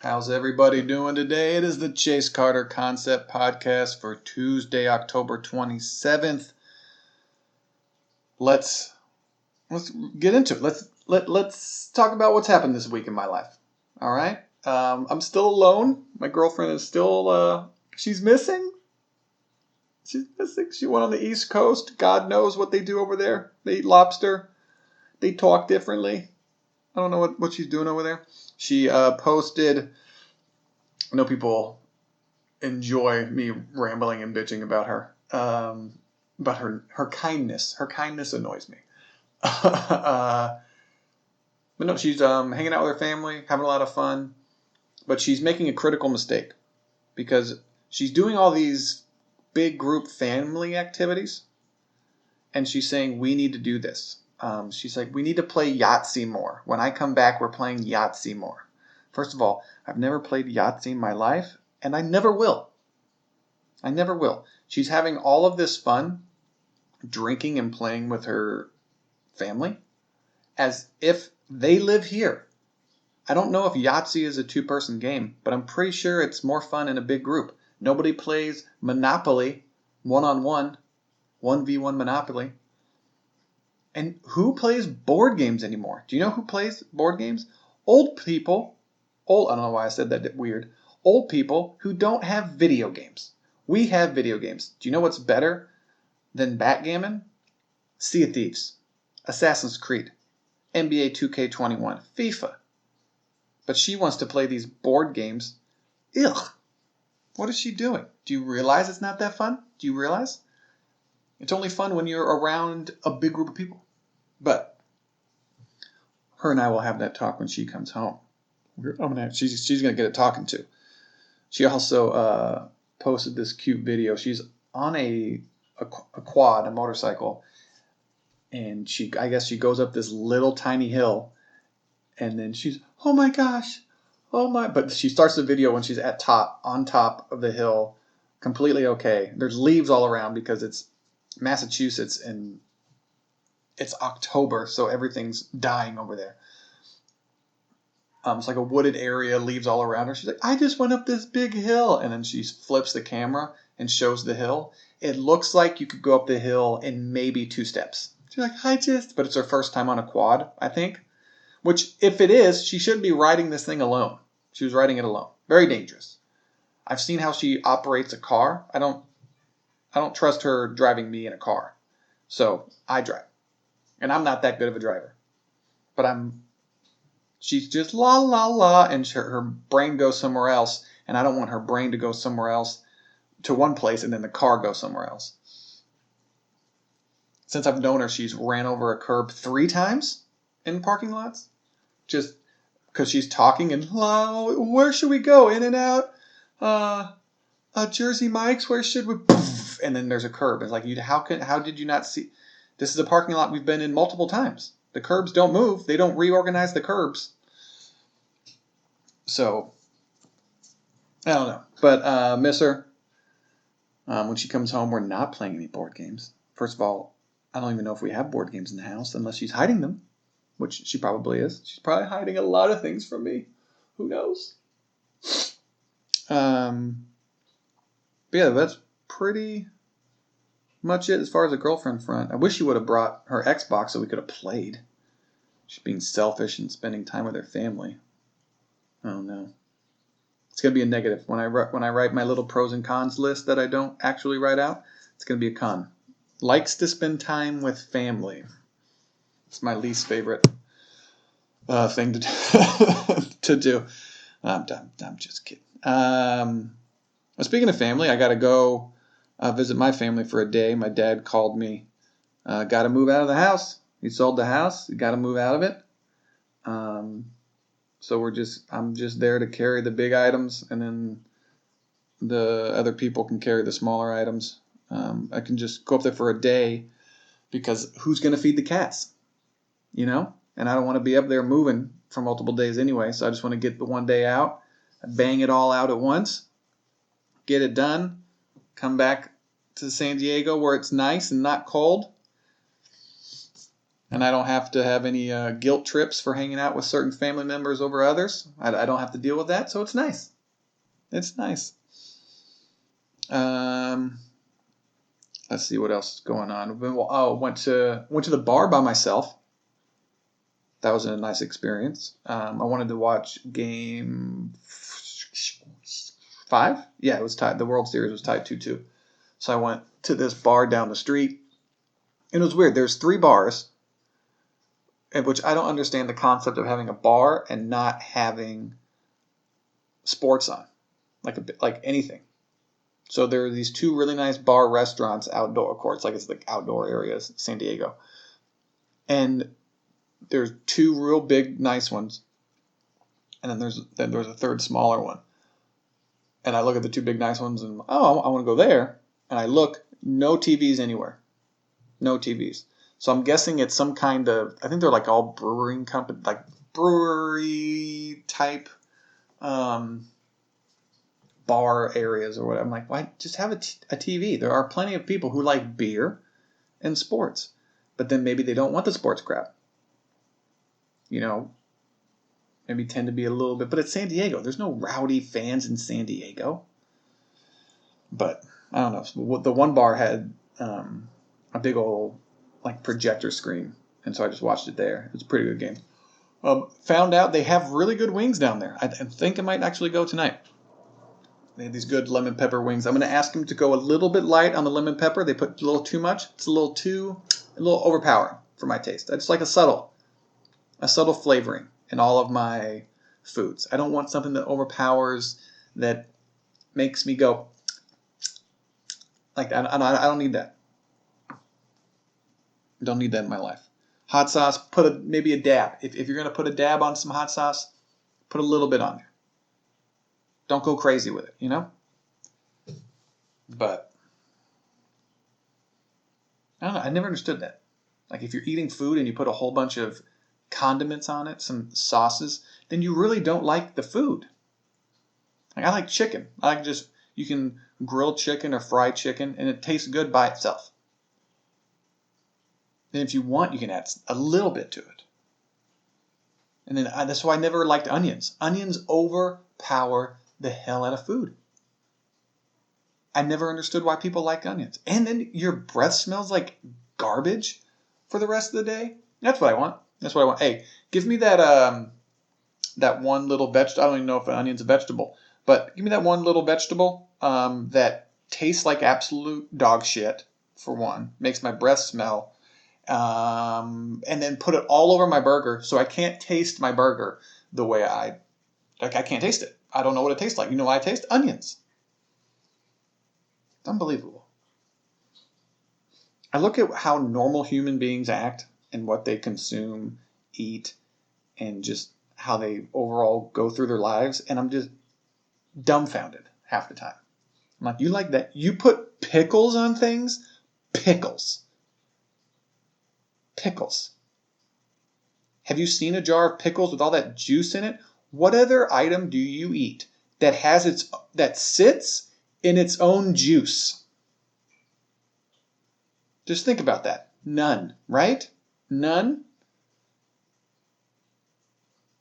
How's everybody doing today? It is the Chase Carter Concept Podcast for Tuesday, October 27th. Let's get into it. Let's talk about what's happened this week in my life. All right. I'm still alone. My girlfriend is still she's missing. She's missing. She went on the East Coast. God knows what they do over there. They eat lobster. They talk differently. I don't know what she's doing over there. She posted. I know people enjoy me rambling and bitching about her. But her kindness. Her kindness annoys me. But no, she's hanging out with her family, having a lot of fun. But she's making a critical mistake because she's doing all these big group family activities, and she's saying we need to do this. She's like, we need to play Yahtzee more. When I come back, we're playing Yahtzee more. First of all, I've never played Yahtzee in my life, and I never will. I never will. She's having all of this fun, drinking and playing with her family, as if they live here. I don't know if Yahtzee is a two-person game, but I'm pretty sure it's more fun in a big group. Nobody plays Monopoly one-on-one, 1v1 Monopoly. And who plays board games anymore? Do you know who plays board games? Old people. I don't know why I said that weird. Old people who don't have video games. We have video games. Do you know what's better than backgammon? Sea of Thieves, Assassin's Creed, NBA 2K21, FIFA. But she wants to play these board games. Ugh. What is she doing? Do you realize it's not that fun? Do you realize? It's only fun when you're around a big group of people. But her and I will have that talk when she comes home. She's gonna get it talking to. She also posted this cute video. She's on a quad, a motorcycle, and I guess she goes up this little tiny hill, and then she's, oh my gosh, oh my! But she starts the video when she's on top of the hill, completely okay. There's leaves all around because it's Massachusetts and it's October, so everything's dying over there. It's like a wooded area, leaves all around her. She's like, I just went up this big hill. And then she flips the camera and shows the hill. It looks like you could go up the hill in maybe 2 steps. She's like, but it's her first time on a quad, I think. Which, if it is, she shouldn't be riding this thing alone. She was riding it alone. Very dangerous. I've seen how she operates a car. I don't trust her driving me in a car. So, I drive. And I'm not that good of a driver. But she's just la la la, and her brain goes somewhere else, and I don't want her brain to go somewhere else to one place and then the car goes somewhere else. Since I've known her, she's ran over a curb 3 times in parking lots, just because she's talking and, where should we go? In and out? Jersey Mike's, where should we? And then there's a curb. It's like, how did you not see? This is a parking lot we've been in multiple times. The curbs don't move. They don't reorganize the curbs. So, I don't know. But miss her. When she comes home, we're not playing any board games. First of all, I don't even know if we have board games in the house unless she's hiding them, which she probably is. She's probably hiding a lot of things from me. Who knows? But yeah, that's pretty much it as far as a girlfriend front. I wish she would have brought her Xbox so we could have played. She's being selfish and spending time with her family. I don't know. It's going to be a negative. When I write my little pros and cons list that I don't actually write out, it's going to be a con. Likes to spend time with family. It's my least favorite thing to do. I'm just kidding. Speaking of family, I got to go visit my family for a day. My dad called me. Got to move out of the house. He sold the house. Got to move out of it. So I'm just there to carry the big items, and then the other people can carry the smaller items. I can just go up there for a day because who's going to feed the cats? You know? And I don't want to be up there moving for multiple days anyway, so I just want to get the one day out, bang it all out at once, get it done, come back to San Diego where it's nice and not cold, And I don't have to have any guilt trips for hanging out with certain family members over others. I don't have to deal with that, so it's nice. It's nice. Let's see what else is going on. Went to the bar by myself. That was a nice experience. I wanted to watch game 5. Yeah, it was tied. The World Series was tied 2-2. So I went to this bar down the street. And it was weird. There's 3 bars, which I don't understand the concept of having a bar and not having sports on, like anything. So there are these 2 really nice bar restaurants, outdoor courts, like it's like outdoor areas, San Diego. And there's 2 real big, nice ones. And then there's a third smaller one. And I look at the 2 big, nice ones and, I want to go there. And I look, no TVs anywhere. No TVs. So I'm guessing it's some kind of, I think they're like all brewing company, like brewery type bar areas or whatever. I'm like, why just have a TV? There are plenty of people who like beer and sports. But then maybe they don't want the sports crap. Maybe tend to be a little bit. But it's San Diego. There's no rowdy fans in San Diego. But I don't know. The one bar had a big old like projector screen. And so I just watched it there. It was a pretty good game. Found out they have really good wings down there. I think I might actually go tonight. They have these good lemon pepper wings. I'm going to ask them to go a little bit light on the lemon pepper. They put a little too much. It's a little overpowering for my taste. I just like a subtle flavoring in all of my foods. I don't want something that overpowers, that makes me go like that. I don't need that. I don't need that in my life. Hot sauce, maybe a dab. If you're going to put a dab on some hot sauce, put a little bit on there. Don't go crazy with it, But I don't know. I never understood that. Like if you're eating food and you put a whole bunch of condiments on it, some sauces, then you really don't like the food. Like I like chicken. You can grill chicken or fry chicken and it tastes good by itself. And if you want, you can add a little bit to it. And then that's why I never liked onions. Onions overpower the hell out of food. I never understood why people like onions. And then your breath smells like garbage for the rest of the day. That's what I want. Hey, give me that one little vegetable. I don't even know if an onion's a vegetable, but give me that one little vegetable that tastes like absolute dog shit, for one. Makes my breath smell. And then put it all over my burger so I can't taste my burger the way I can't taste it. I don't know what it tastes like. You know what I taste? Onions. It's unbelievable. I look at how normal human beings act and what they consume, eat, and just how they overall go through their lives, and I'm just dumbfounded half the time. I'm like, you like that? You put pickles on things? Pickles. Pickles. Have you seen a jar of pickles with all that juice in it? What other item do you eat that sits in its own juice? Just think about that. None, right? None?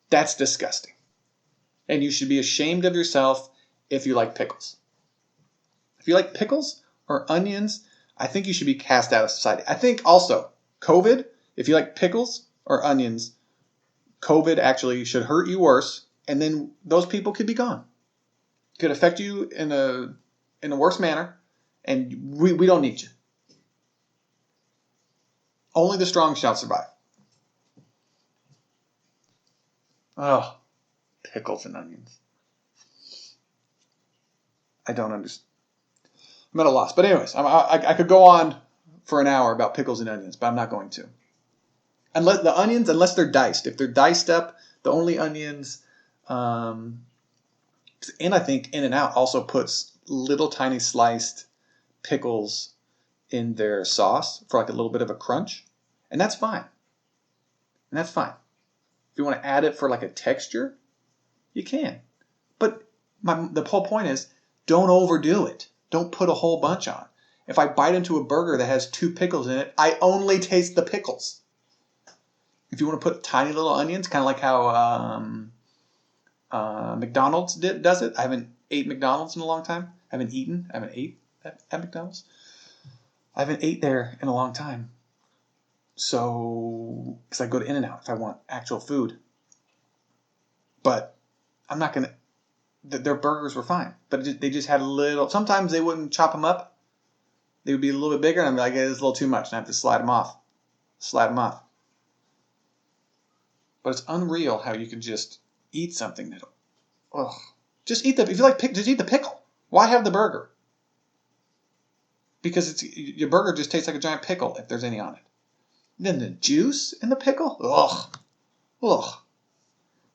That's disgusting. And you should be ashamed of yourself if you like pickles. If you like pickles or onions, I think you should be cast out of society. I think also, COVID, if you like pickles or onions, COVID actually should hurt you worse, and then those people could be gone. It could affect you in a worse manner, and we don't need you. Only the strong shall survive. Oh, pickles and onions. I don't understand. I'm at a loss. But anyways, I could go on for an hour about pickles and onions, but I'm not going to. Unless they're diced. If they're diced up, the only onions, and I think In-N-Out also puts little tiny sliced pickles in their sauce for like a little bit of a crunch. And that's fine. If you want to add it for like a texture, you can. But the whole point is, don't overdo it. Don't put a whole bunch on. If I bite into a burger that has 2 pickles in it, I only taste the pickles. if you want to put tiny little onions, kind of like how McDonald's does it. I haven't ate McDonald's in a long time. I haven't ate at McDonald's. I haven't ate there in a long time. So, because I go to In-N-Out if I want actual food. But I'm not going to, their burgers were fine. But they just had a little, sometimes they wouldn't chop them up. They would be a little bit bigger and I'd be like, hey, this is a little too much. And I have to slide them off. But it's unreal how you can just eat something that, ugh. Just eat if you like, just eat the pickle. Why have the burger? Because your burger just tastes like a giant pickle if there's any on it. And then the juice in the pickle? Ugh.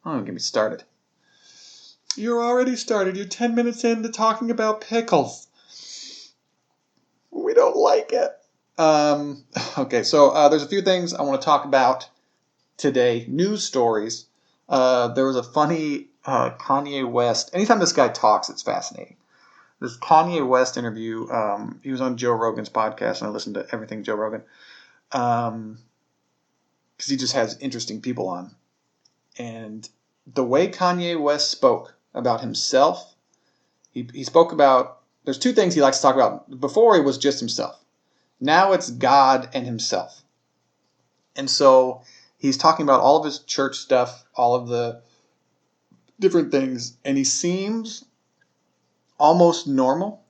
Don't even get me started. You're already started. You're 10 minutes into talking about pickles. We don't like it. Okay, so there's a few things I want to talk about today. News stories. There was a funny Kanye West. Anytime this guy talks, it's fascinating. This Kanye West interview, he was on Joe Rogan's podcast, and I listened to everything Joe Rogan, because he just has interesting people on. And the way Kanye West spoke about himself, he spoke about, there's two things he likes to talk about. Before, it was just himself. Now it's God and himself. And so he's talking about all of his church stuff, all of the different things, and he seems almost normal,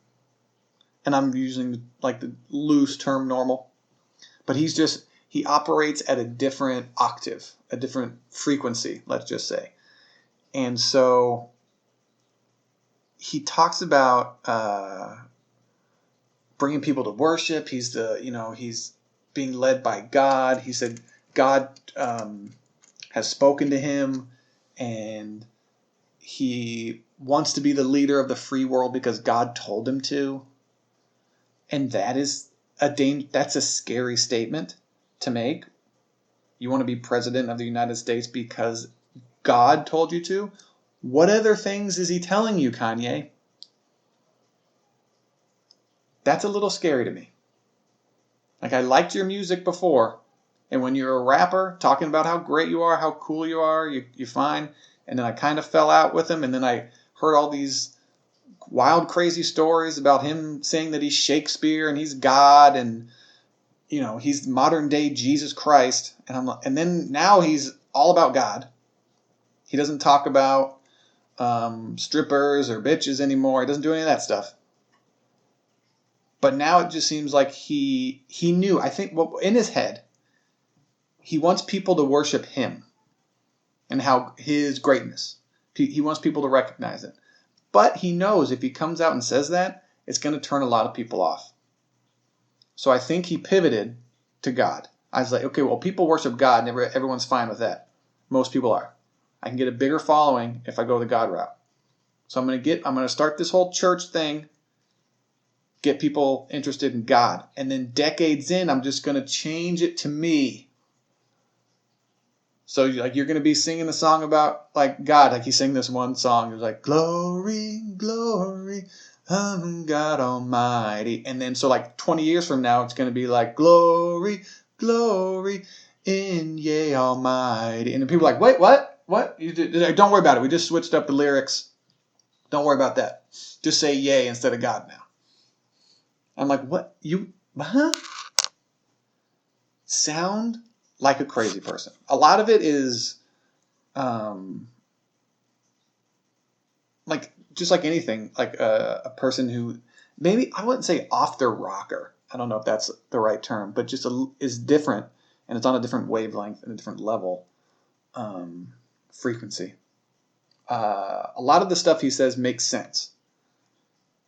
and I'm using like the loose term normal, but he operates at a different octave, a different frequency, let's just say. And so he talks about bringing people to worship. He's being led by God. He said God has spoken to him, and he wants to be the leader of the free world because God told him to. And that's a scary statement to make. You want to be president of the United States because God told you to? What other things is he telling you, Kanye? That's a little scary to me. Like, I liked your music before, and when you're a rapper talking about how great you are, how cool you are, you're fine. And then I kind of fell out with him, and then I heard all these wild, crazy stories about him saying that he's Shakespeare and he's God and, he's modern day Jesus Christ. And then now he's all about God. He doesn't talk about strippers or bitches anymore. He doesn't do any of that stuff. But now it just seems like he knew. I think in his head, he wants people to worship him and how his greatness. He wants people to recognize it. But he knows if he comes out and says that, it's going to turn a lot of people off. So I think he pivoted to God. I was like, okay, well, people worship God, and everyone's fine with that. Most people are. I can get a bigger following if I go the God route. So I'm going to start this whole church thing, get people interested in God. And then decades in, I'm just going to change it to me. So you're going to be singing the song about like God. Like he sang this one song. It was like, glory, glory, God Almighty. And then so like 20 years from now, it's going to be like, glory, glory in Yea Almighty. And then people are like, wait, what? What? Don't worry about it. We just switched up the lyrics. Don't worry about that. Just say yay instead of God now. I'm like, what? Huh? Sound like a crazy person. A lot of it is like just like anything, like a person who maybe, I wouldn't say off their rocker. I don't know if that's the right term, but just is different, and it's on a different wavelength and a different level frequency. A lot of the stuff he says makes sense.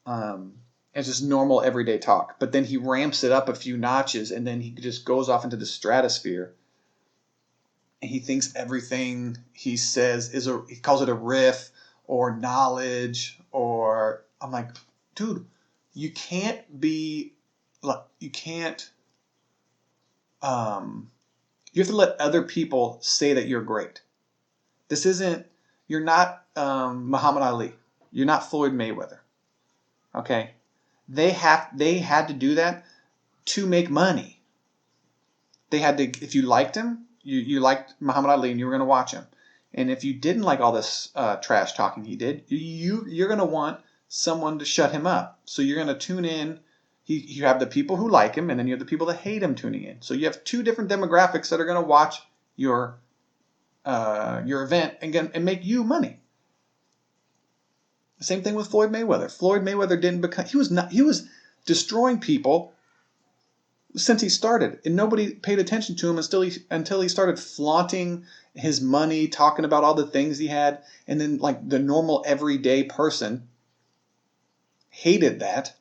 It's just normal everyday talk. But then he ramps it up a few notches, and then he just goes off into the stratosphere. And he thinks everything he says he calls it a riff or knowledge, or I'm like, dude, you have to let other people say that you're great. You're not Muhammad Ali. You're not Floyd Mayweather. Okay? They had to do that to make money. They had to, if you liked him, you liked Muhammad Ali and you were going to watch him. And if you didn't like all this trash talking he did, you're going to want someone to shut him up. So you're going to tune in. You have the people who like him, and then you have the people that hate him tuning in. So you have two different demographics that are going to watch your event and make you money. The same thing with Floyd Mayweather. Floyd Mayweather didn't become. He was destroying people since he started, and nobody paid attention to him until he started flaunting his money, talking about all the things he had, and then like the normal everyday person hated that,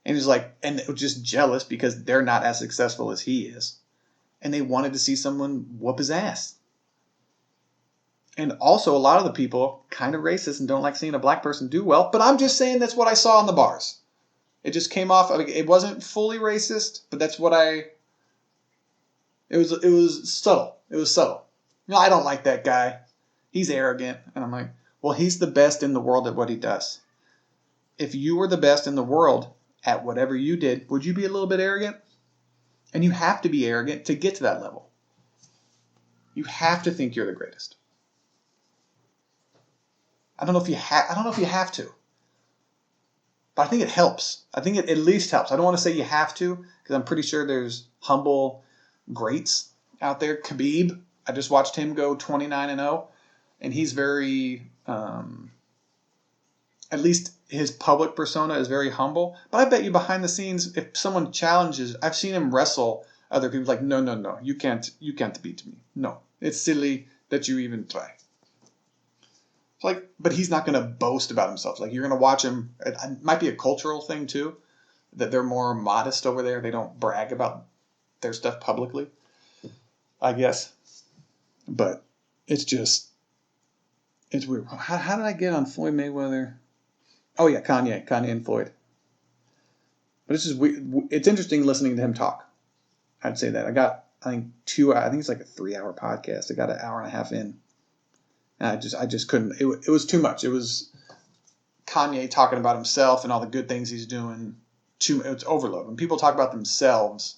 and was like, and was just jealous because they're not as successful as he is, and they wanted to see someone whoop his ass. And also, a lot of the people kind of racist and don't like seeing a black person do well. But I'm just saying that's what I saw in the bars. It just came off. It wasn't fully racist, but that's what It was subtle. It was subtle. No, I don't like that guy. He's arrogant. And I'm like, well, he's the best in the world at what he does. If you were the best in the world at whatever you did, would you be a little bit arrogant? And you have to be arrogant to get to that level. You have to think you're the greatest. I don't know if you have to. But I think it helps. I think it at least helps. I don't want to say you have to, because I'm pretty sure there's humble greats out there. Khabib, I just watched him go 29-0, and he's very, at least his public persona is very humble. But I bet you behind the scenes, if someone challenges, I've seen him wrestle other people like, no, you can't beat me. No, it's silly that you even try. Like, but he's not going to boast about himself. Like, you're going to watch him. It might be a cultural thing too, that they're more modest over there. They don't brag about their stuff publicly, I guess. But it's weird. How did I get on Floyd Mayweather? Oh yeah, Kanye and Floyd. But it's just weird. It's interesting listening to him talk. I'd say that I think it's like a 3-hour podcast. I got an hour and a half in. And I just couldn't. It was too much. It was Kanye talking about himself and all the good things he's doing. It's overload. When people talk about themselves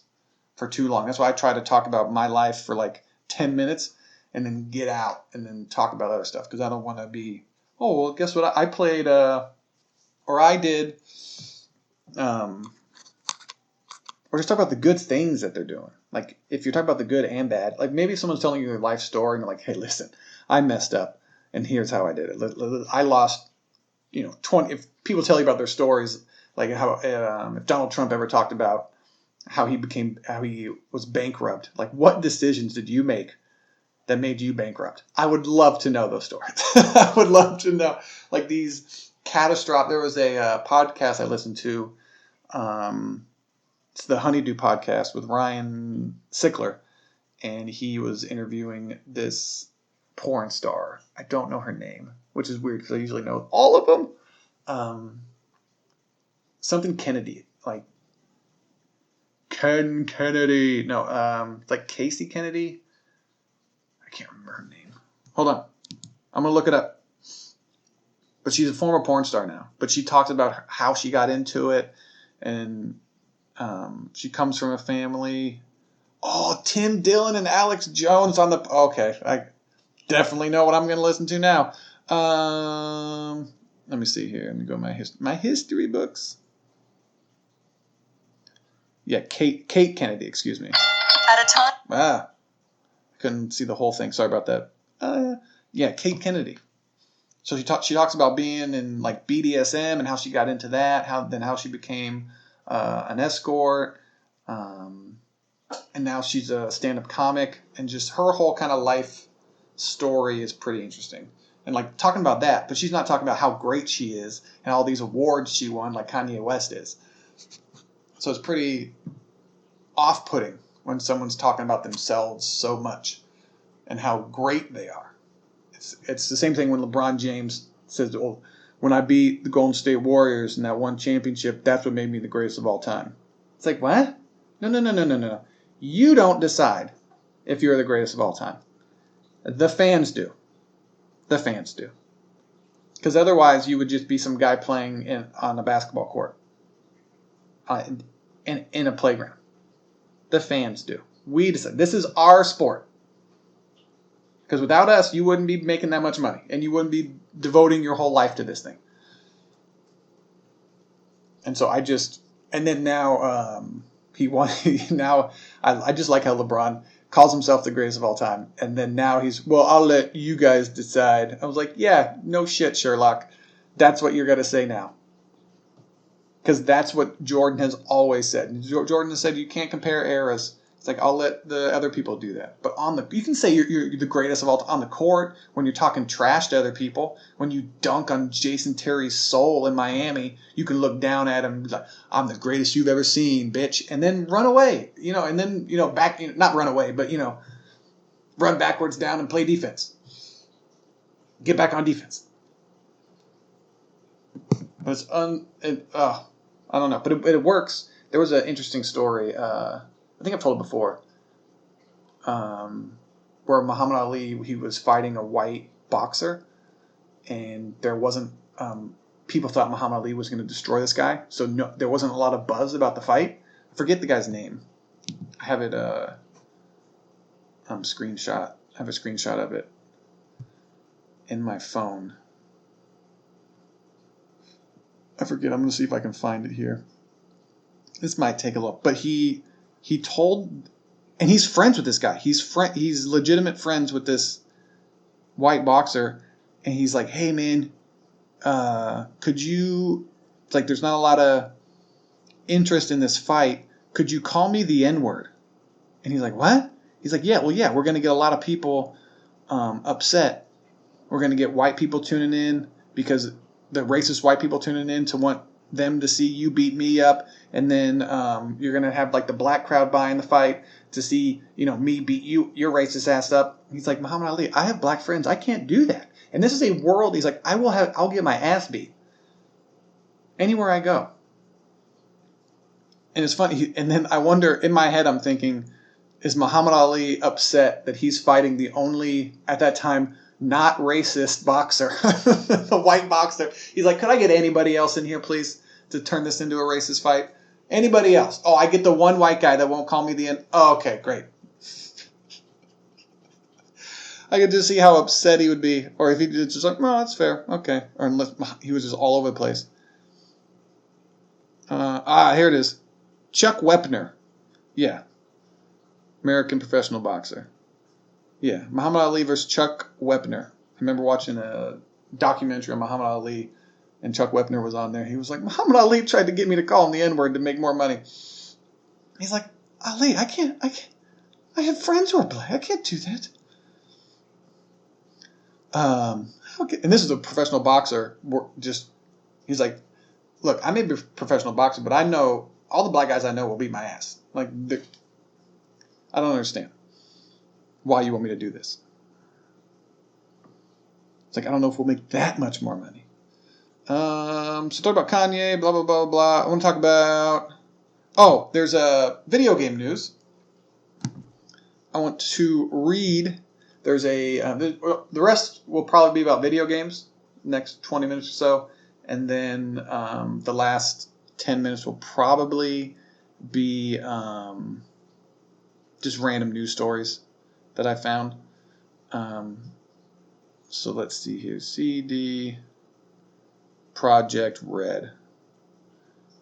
for too long, that's why I try to talk about my life for like 10 minutes and then get out and then talk about other stuff, because I don't want to be. Oh well, guess what? I played or I did. Or just talk about the good things that they're doing. Like if you're talking about the good and bad, like maybe someone's telling you their life story and they're like, hey, listen. I messed up, and here's how I did it. I lost, 20. If people tell you about their stories, like how if Donald Trump ever talked about how he was bankrupt, like what decisions did you make that made you bankrupt? I would love to know those stories. I would love to know, like these catastrophic. There was a podcast I listened to. It's the Honeydew podcast with Ryan Sickler, and he was interviewing this porn star. I don't know her name, which is weird because I usually know all of them. Something Kennedy, like Ken Kennedy. No, it's like Casey Kennedy. I can't remember her name. Hold on, I'm gonna look it up. But she's a former porn star now. But she talks about how she got into it, and she comes from a family. Oh, Tim Dillon and Alex Jones on the. Okay, I definitely know what I'm going to listen to now. Let me see here. Let me go to my history books. Yeah, Kate Kennedy, excuse me. At a time. I couldn't see the whole thing. Sorry about that. Yeah, Kate Kennedy. So she talks about being in like BDSM and how she got into that, how she became an escort, and now she's a stand-up comic, and just her whole kind of life story is pretty interesting. And like talking about that, but she's not talking about how great she is and all these awards she won like Kanye West is. So it's pretty off-putting when someone's talking about themselves so much and how great they are. It's the same thing when LeBron James says, "Oh, when I beat the Golden State Warriors in that one championship, that's what made me the greatest of all time." It's like, what? No. You don't decide if you're the greatest of all time. The fans do. The fans do. Because otherwise you would just be some guy playing on a basketball court. In a playground. The fans do. We decide. This is our sport. Because without us, you wouldn't be making that much money. And you wouldn't be devoting your whole life to this thing. And so and then now he won. Now I just like how LeBron calls himself the greatest of all time. And then now I'll let you guys decide. I was like, yeah, no shit, Sherlock. That's what you're going to say now. Because that's what Jordan has always said. Jordan has said you can't compare eras. It's like, I'll let the other people do that. But you can say you're the greatest of all time on the court when you're talking trash to other people. When you dunk on Jason Terry's soul in Miami, you can look down at him and be like, I'm the greatest you've ever seen, bitch. And then run away. And then, not run away, but, run backwards down and play defense. Get back on defense. But I don't know. But it works. There was an interesting story. I think I've told it before, where Muhammad Ali, he was fighting a white boxer, and there wasn't, people thought Muhammad Ali was going to destroy this guy, so no, there wasn't a lot of buzz about the fight. I forget the guy's name. I have it, screenshot. I have a screenshot of it in my phone. I forget. I'm going to see if I can find it here. This might take a look, but he told, and he's friends with this guy. He's legitimate friends with this white boxer, and he's like, hey man, it's like there's not a lot of interest in this fight. Could you call me the N-word? And he's like, what? He's like, yeah, we're going to get a lot of people upset. We're going to get white people tuning in because the racist white people tuning in to want them to see you beat me up, and then you're gonna have like the black crowd buying the fight to see me beat your racist ass up. He's like, Muhammad Ali, I have black friends, I can't do that. And this is a world. He's like, I'll get my ass beat anywhere I go. And it's funny. And then I wonder, in my head, I'm thinking, is Muhammad Ali upset that he's fighting the only at that time not racist boxer, the white boxer? He's like, could I get anybody else in here, please, to turn this into a racist fight? Anybody else? Oh, I get the one white guy that won't call me the N. Oh, okay, great. I could just see how upset he would be. Or if he just like, no, that's fair. Okay. Or unless he was just all over the place. Here it is. Chuck Wepner. Yeah. American professional boxer. Yeah, Muhammad Ali versus Chuck Wepner. I remember watching a documentary on Muhammad Ali, and Chuck Wepner was on there. He was like, Muhammad Ali tried to get me to call him the N-word to make more money. He's like, Ali, I can't. I have friends who are black. I can't do that. And this is a professional boxer. He's like, look, I may be a professional boxer, but I know all the black guys I know will beat my ass. Like, I don't understand why you want me to do this. It's like, I don't know if we'll make that much more money. So talk about Kanye, blah, blah, blah, blah. I want to talk about, there's a video game news. I want to read, there's the rest will probably be about video games, next 20 minutes or so. And then the last 10 minutes will probably be just random news stories that I found. So let's see here. CD Project Red.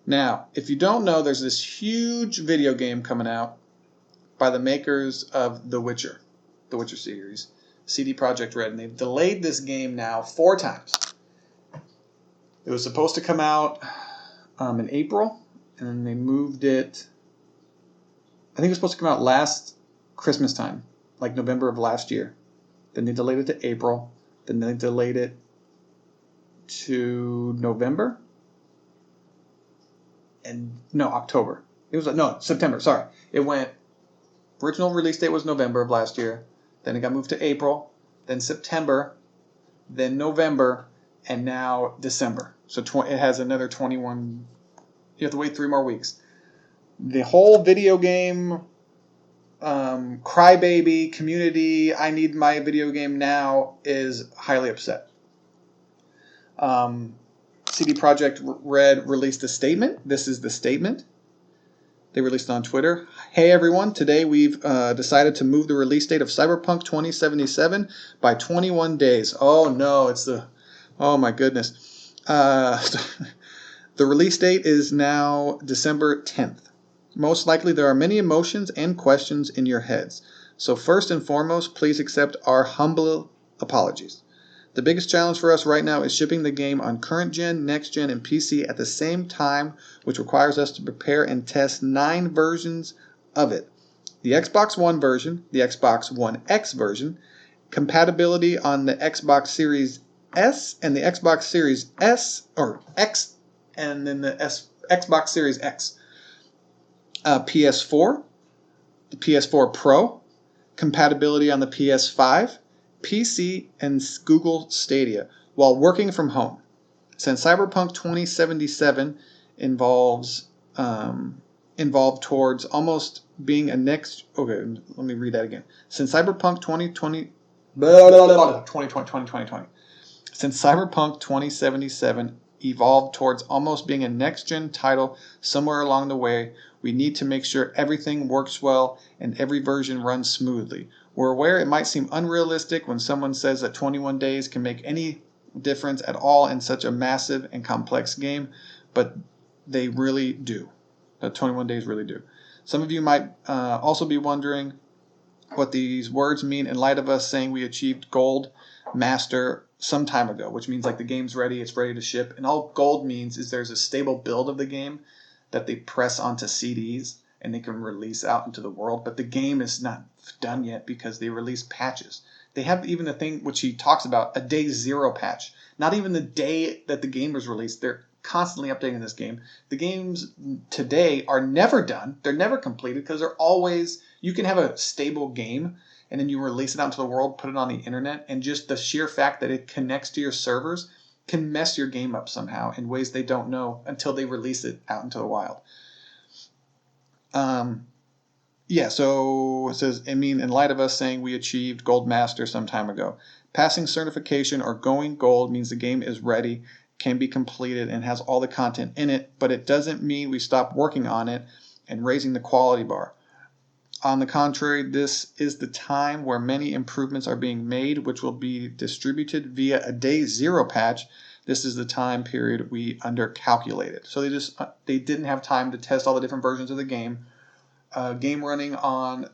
Now, if you don't know, there's this huge video game coming out by the makers of The Witcher series, CD Project Red, and they've delayed this game now 4 times. It was supposed to come out in April, and then they moved it. I think it was supposed to come out last Christmas time, like November of last year. Then they delayed it to April. Then they delayed it to November. October. September. Sorry. It went, original release date was November of last year. Then it got moved to April. Then September. Then November. And now December. So it has another 21. You have to wait 3 more weeks. The whole video game crybaby community, I need my video game now, is highly upset. CD Projekt Red released a statement. This is the statement. They released it on Twitter. Hey everyone, today we've decided to move the release date of Cyberpunk 2077 by 21 days. Oh no, oh my goodness. The release date is now December 10th. Most likely there are many emotions and questions in your heads. So first and foremost, please accept our humble apologies. The biggest challenge for us right now is shipping the game on current gen, next gen, and PC at the same time, which requires us to prepare and test 9 versions of it. The Xbox One version, the Xbox One X version, compatibility on the Xbox Series S and the Xbox Series S, or X, and then the Xbox Series X. PS4, the PS4 Pro, compatibility on the PS5, PC, and Google Stadia while working from home. Since Cyberpunk 2077 involved towards almost being a next. Okay, let me read that again. Since Cyberpunk 2020. Since Cyberpunk 2077 evolved towards almost being a next-gen title somewhere along the way, we need to make sure everything works well and every version runs smoothly. We're aware it might seem unrealistic when someone says that 21 days can make any difference at all in such a massive and complex game, but they really do. The 21 days really do. Some of you might also be wondering what these words mean in light of us saying we achieved Gold Master some time ago, which means like the game's ready, it's ready to ship. And all Gold means is there's a stable build of the game that they press onto CDs and they can release out into the world. But the game is not done yet because they release patches. They have even a thing which he talks about, a day 0 patch. Not even the day that the game was released. They're constantly updating this game. The games today are never done. They're never completed because they're always, you can have a stable game and then you release it out into the world, put it on the internet, and just the sheer fact that it connects to your servers can mess your game up somehow in ways they don't know until they release it out into the wild. So it says, in light of us saying we achieved Gold Master some time ago. Passing certification or going gold means the game is ready, can be completed, and has all the content in it, but it doesn't mean we stop working on it and raising the quality bar. On the contrary, this is the time where many improvements are being made, which will be distributed via a day 0 patch. This is the time period we undercalculated. So they didn't have time to test all the different versions of the game. Game running on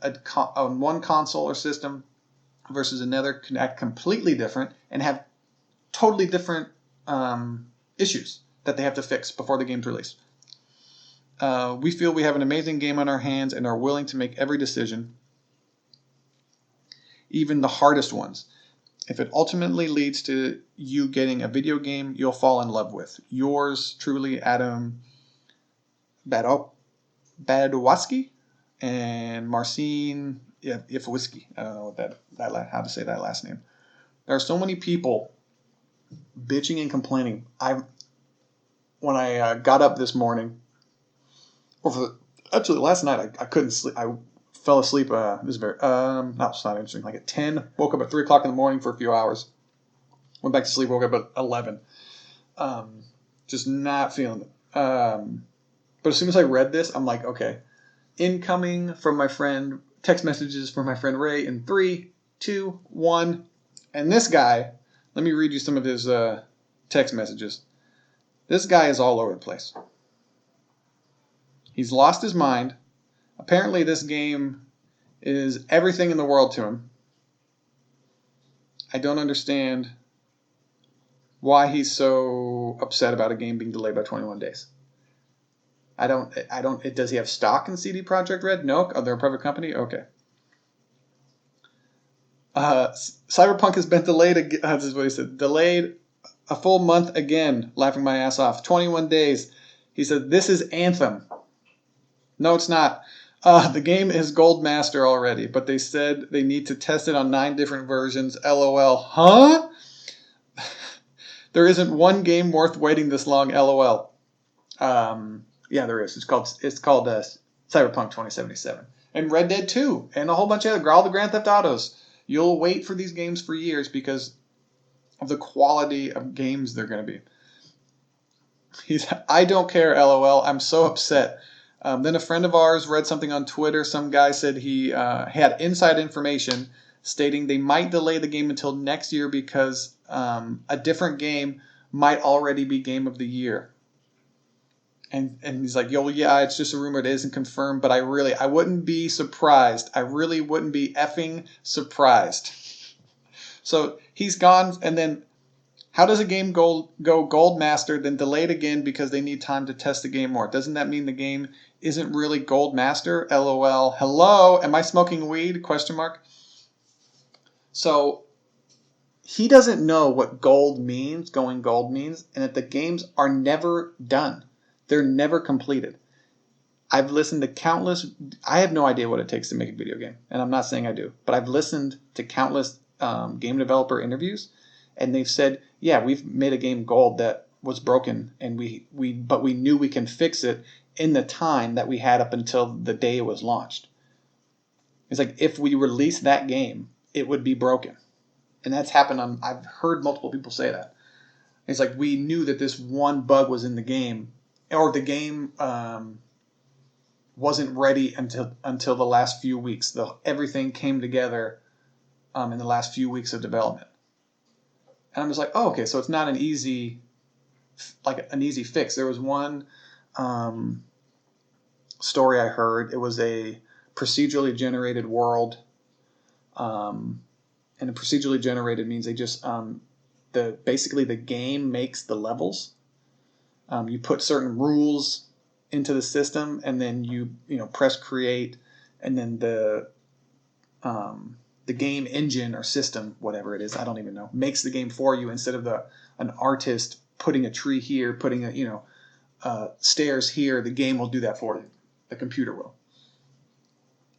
one console or system versus another can act completely different and have totally different issues that they have to fix before the game's released. We feel we have an amazing game on our hands and are willing to make every decision, even the hardest ones. If it ultimately leads to you getting a video game you'll fall in love with. Yours truly, Adam Badowski and Marcin Ifwiski. I don't know how to say that last name. There are so many people bitching and complaining. When I got up this morning, actually last night I couldn't sleep. I fell asleep. This is very not interesting. Like at 10, woke up at 3 o'clock in the morning for a few hours. Went back to sleep. Woke up at 11. Just not feeling it. But as soon as I read this, I'm like, okay. Incoming from my friend, text messages from my friend Ray in 3, 2, 1. And this guy, let me read you some of his text messages. This guy is all over the place. He's lost his mind. Apparently this game is everything in the world to him. I don't understand why he's so upset about a game being delayed by 21 days. Does he have stock in CD Projekt Red? No. Are they a private company? Okay. Cyberpunk has been delayed. This is what he said. Delayed a full month again. Laughing my ass off. 21 days. He said, this is Anthem. No, it's not. The game is Gold Master already, but they said they need to test it on 9 different versions. LOL. Huh? There isn't one game worth waiting this long. LOL. Yeah, there is. It's called Cyberpunk 2077. And Red Dead 2. And a whole bunch of all the Grand Theft Autos. You'll wait for these games for years because of the quality of games they're going to be. I don't care, LOL. I'm so upset. Then a friend of ours read something on Twitter. Some guy said he had inside information stating they might delay the game until next year because a different game might already be Game of the Year. And he's like, yo, yeah, it's just a rumor. It isn't confirmed, but I wouldn't be surprised. I really wouldn't be effing surprised. So he's gone, and then how does a game go gold master, then delayed again because they need time to test the game more? Doesn't that mean the game isn't really gold master? LOL. Hello? Am I smoking weed? Question mark. So he doesn't know what gold means, going gold means, and that the games are never done. They're never completed. I've listened to countless... I have no idea what it takes to make a video game, and I'm not saying I do, but I've listened to countless game developer interviews, and they've said, yeah, we've made a game gold that was broken, and but we knew we can fix it in the time that we had up until the day it was launched. It's like, if we released that game, it would be broken. And that's happened I've heard multiple people say that. It's like, we knew that this one bug was in the game, or the game wasn't ready until the last few weeks. Everything came together in the last few weeks of development. And I'm just like, oh, okay, so it's not an easy fix. There was one story I heard. It was a procedurally generated world, and a procedurally generated means they just basically the game makes the levels. You put certain rules into the system, and then you press create, and then the game engine or system, whatever it is, I don't even know, makes the game for you instead of an artist putting a tree here, putting stairs here. The game will do that for you. The computer will.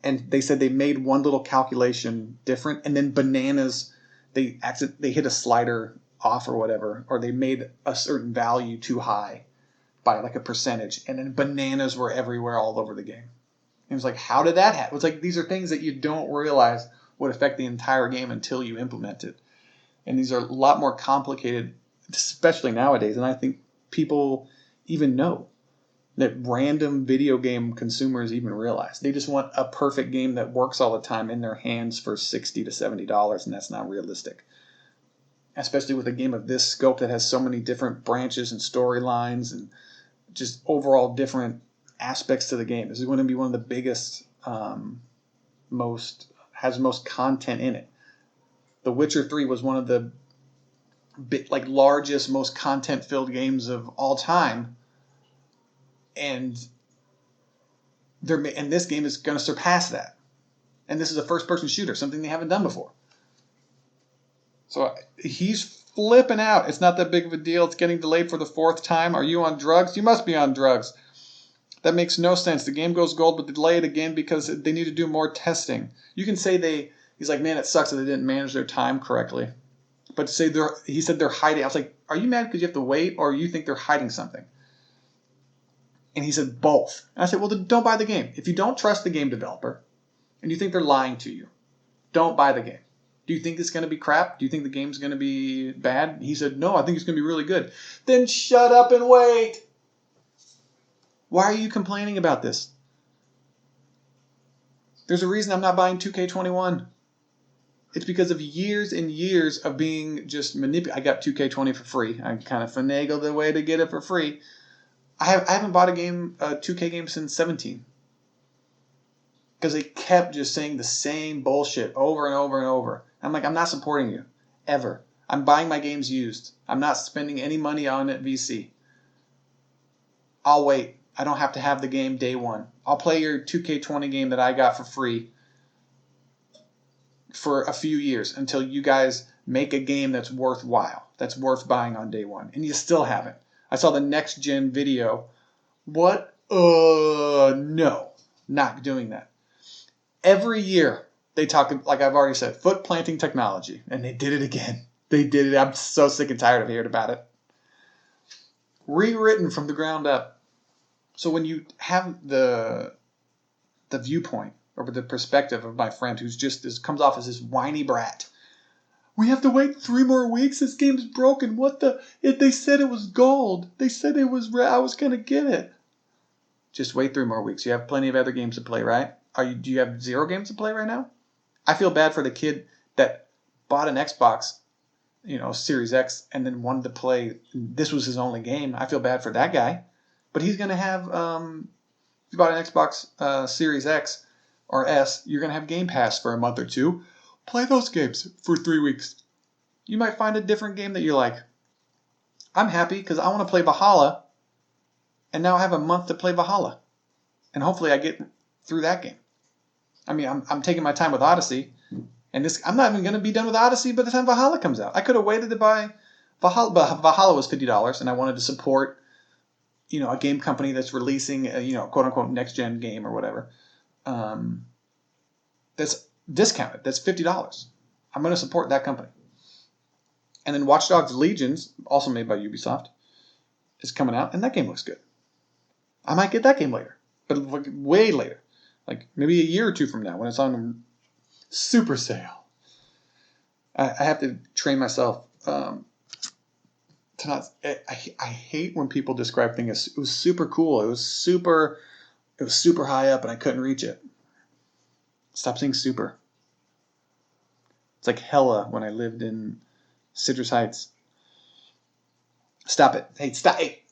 And they said they made one little calculation different, and then bananas, they hit a slider off or whatever, or they made a certain value too high by like a percentage, and then bananas were everywhere all over the game. And it was like, how did that happen? It's like, these are things that you don't realize would affect the entire game until you implement it. And these are a lot more complicated, especially nowadays, and I think people even know that random video game consumers even realize. They just want a perfect game that works all the time in their hands for $60 to $70, and that's not realistic. Especially with a game of this scope that has so many different branches and storylines and just overall different aspects to the game. This is going to be one of the biggest, most content in it. The Witcher 3 was one of the largest, most content-filled games of all time. And this game is going to surpass that. And this is a first-person shooter, something they haven't done before. So he's flipping out. It's not that big of a deal. It's getting delayed for the 4th time. Are you on drugs? You must be on drugs. That makes no sense. The game goes gold, but they delay it again because they need to do more testing. You can say he's like, man, it sucks that they didn't manage their time correctly. But he said they're hiding. I was like, are you mad because you have to wait, or you think they're hiding something? And he said both. And I said, well, then don't buy the game. If you don't trust the game developer and you think they're lying to you, don't buy the game. Do you think it's going to be crap? Do you think the game's going to be bad? He said, no, I think it's going to be really good. Then shut up and wait. Why are you complaining about this? There's a reason I'm not buying 2K21. It's because of years and years of being just manipulated. I got 2K20 for free. I kind of finagled the way to get it for free. I haven't bought a 2K game since 17. Because they kept just saying the same bullshit over and over and over. I'm like, I'm not supporting you. Ever. I'm buying my games used. I'm not spending any money on it VC. I'll wait. I don't have to have the game day one. I'll play your 2K20 game that I got for free for a few years until you guys make a game that's worthwhile, that's worth buying on day one. And you still haven't. I saw the next gen video. What? No. Not doing that. Every year they talk, like I've already said, foot planting technology. And they did it again. They did it. I'm so sick and tired of hearing about it. Rewritten from the ground up. So when you have the viewpoint or the perspective of my friend who's comes off as this whiny brat. We have to wait 3 more weeks? This game's broken. They said it was gold. They said I was going to get it. Just wait 3 more weeks. You have plenty of other games to play, right? Do you have 0 games to play right now? I feel bad for the kid that bought an Xbox, Series X, and then wanted to play. This was his only game. I feel bad for that guy. But he's going to have, if you bought an Xbox Series X or S, you're going to have Game Pass for a month or 2. Play those games for 3 weeks. You might find a different game that you like. I'm happy because I want to play Valhalla, and now I have a month to play Valhalla. And hopefully I get through that game. I mean, I'm taking my time with Odyssey, and I'm not even going to be done with Odyssey by the time Valhalla comes out. I could have waited to buy Valhalla, but Valhalla was $50, and I wanted to support, a game company that's releasing a, quote unquote next gen game or whatever. That's discounted. That's $50. I'm going to support that company. And then Watch Dogs Legions, also made by Ubisoft, is coming out, and that game looks good. I might get that game later, but way later. Like maybe a year or 2 from now when it's on super sale. I have to train myself to not. I hate when people describe things as it was super cool. It was super high up and I couldn't reach it. Stop saying super. It's like hella when I lived in Citrus Heights. Stop it. Hey, stop. Hey,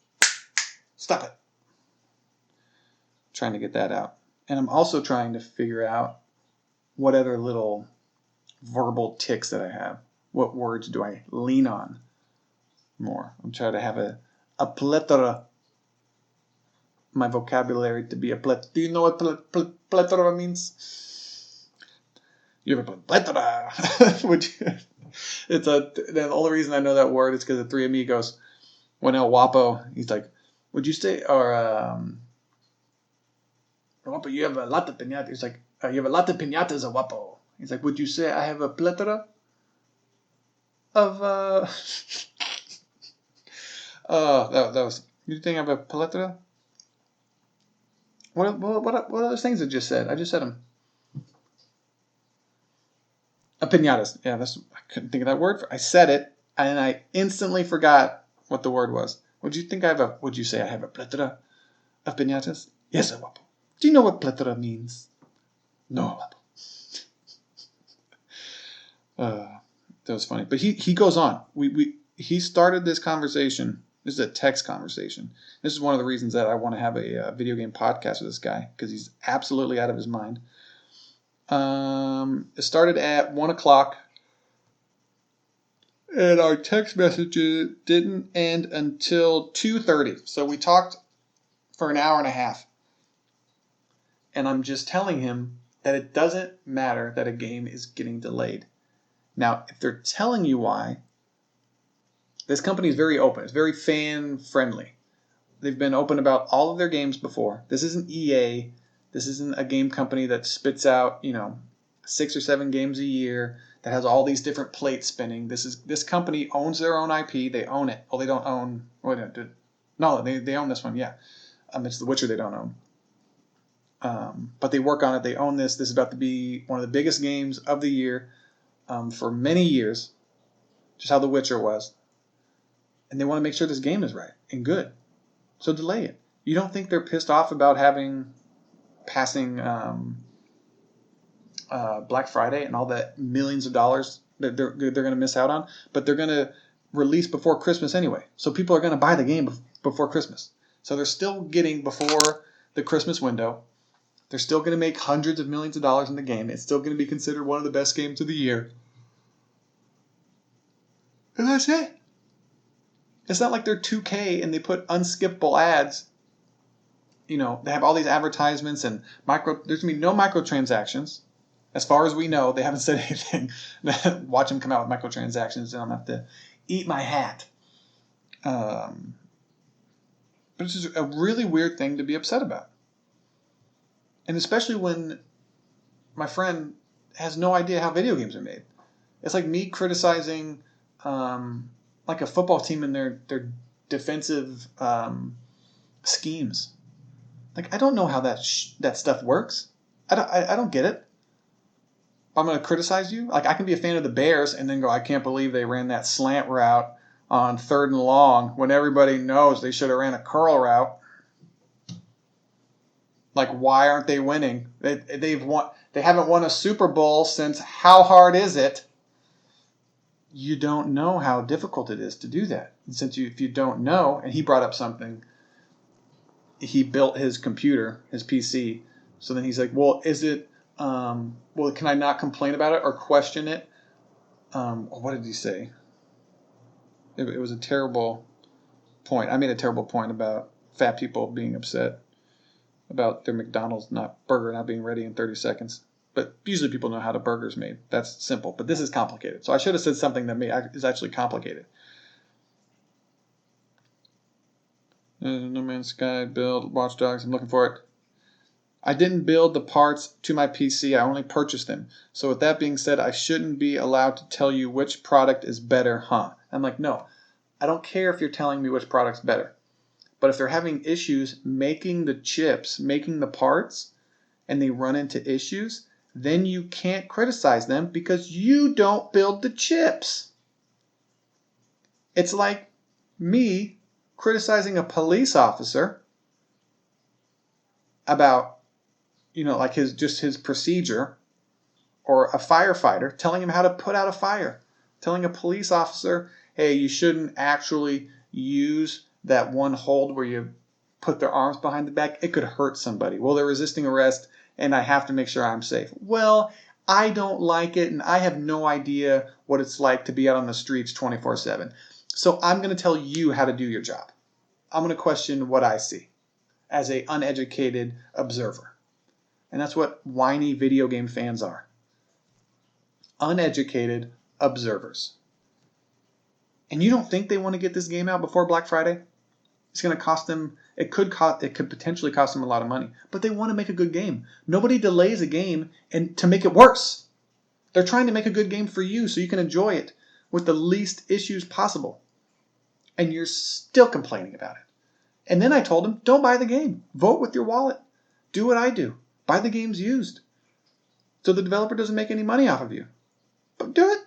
stop it. Trying to get that out. And I'm also trying to figure out what other little verbal tics that I have. What words do I lean on more? I'm trying to have a plethora. My vocabulary to be a plethora. Do you know what plethora means? You have a plethora. The only reason I know that word is because of Three Amigos. When El Guapo, he's like, would you say, or, Guapo, you have a lot of piñatas. He's like, you have a lot of piñatas, Guapo. He's like, would you say I have a plethora of, that was, you think I have a plethora? What other things I just said? I just said them. Piñatas. Yeah, I couldn't think of that word. I said it, and I instantly forgot what the word was. Would you say I have a plethora of piñatas? Yes, Guapo. Do you know what plethora means? No, Guapo. That was funny. But he goes on. He started this conversation. This is a text conversation. This is one of the reasons that I want to have a video game podcast with this guy, because he's absolutely out of his mind. It started at 1 o'clock, and our text messages didn't end until 2:30. So we talked for an hour and a half. And I'm just telling him that it doesn't matter that a game is getting delayed. Now, if they're telling you why, this company is very open. It's very fan-friendly. They've been open about all of their games before. This isn't EA. This isn't a game company that spits out, 6 or 7 games a year that has all these different plates spinning. This company owns their own IP. They own it. Well, they don't own... No, they own this one, yeah. It's The Witcher they don't own. But they work on it. They own this. This is about to be one of the biggest games of the year for many years. Just how The Witcher was. And they want to make sure this game is right and good. So delay it. You don't think they're pissed off about passing Black Friday and all the millions of dollars that they're going to miss out on? But they're going to release before Christmas anyway. So people are going to buy the game before Christmas. So they're still getting before the Christmas window. They're still going to make hundreds of millions of dollars in the game. It's still going to be considered one of the best games of the year. And that's it. It's not like they're 2K and they put unskippable ads. They have all these advertisements and there's going to be no microtransactions. As far as we know, they haven't said anything. Watch them come out with microtransactions and I'm going to have to eat my hat. But it's just a really weird thing to be upset about. And especially when my friend has no idea how video games are made. It's like me criticizing like a football team and their defensive schemes. Like, I don't know how that stuff works. I don't get it. I'm going to criticize you. Like, I can be a fan of the Bears and then go, I can't believe they ran that slant route on 3rd and long when everybody knows they should have ran a curl route. Like, why aren't they winning? They haven't won a Super Bowl since how hard is it? You don't know how difficult it is to do that. And if you don't know, and he brought up something, he built his computer, his PC. So then he's like, well, can I not complain about it or question it? What did he say? It was a terrible point. I made a terrible point about fat people being upset about their McDonald's burger not being ready in 30 seconds. But usually people know how the burger's made. That's simple. But this is complicated. So I should have said something that is actually complicated. No Man's Sky, build, Watch Dogs. I'm looking for it. I didn't build the parts to my PC. I only purchased them. So with that being said, I shouldn't be allowed to tell you which product is better, huh? I'm like, no. I don't care if you're telling me which product's better. But if they're having issues making the chips, making the parts, and they run into issues, then you can't criticize them because you don't build the chips. It's like me criticizing a police officer about, like his procedure, or a firefighter telling him how to put out a fire. Telling a police officer, hey, you shouldn't actually use that one hold where you put their arms behind the back. It could hurt somebody. Well, they're resisting arrest, and I have to make sure I'm safe. Well, I don't like it, and I have no idea what it's like to be out on the streets 24/7. So I'm going to tell you how to do your job. I'm going to question what I see as an uneducated observer. And that's what whiny video game fans are. Uneducated observers. And you don't think they want to get this game out before Black Friday? It's going to cost them, it could potentially cost them a lot of money. But they want to make a good game. Nobody delays a game to make it worse. They're trying to make a good game for you so you can enjoy it with the least issues possible. And you're still complaining about it. And then I told him, don't buy the game. Vote with your wallet. Do what I do. Buy the games used. So the developer doesn't make any money off of you. But do it.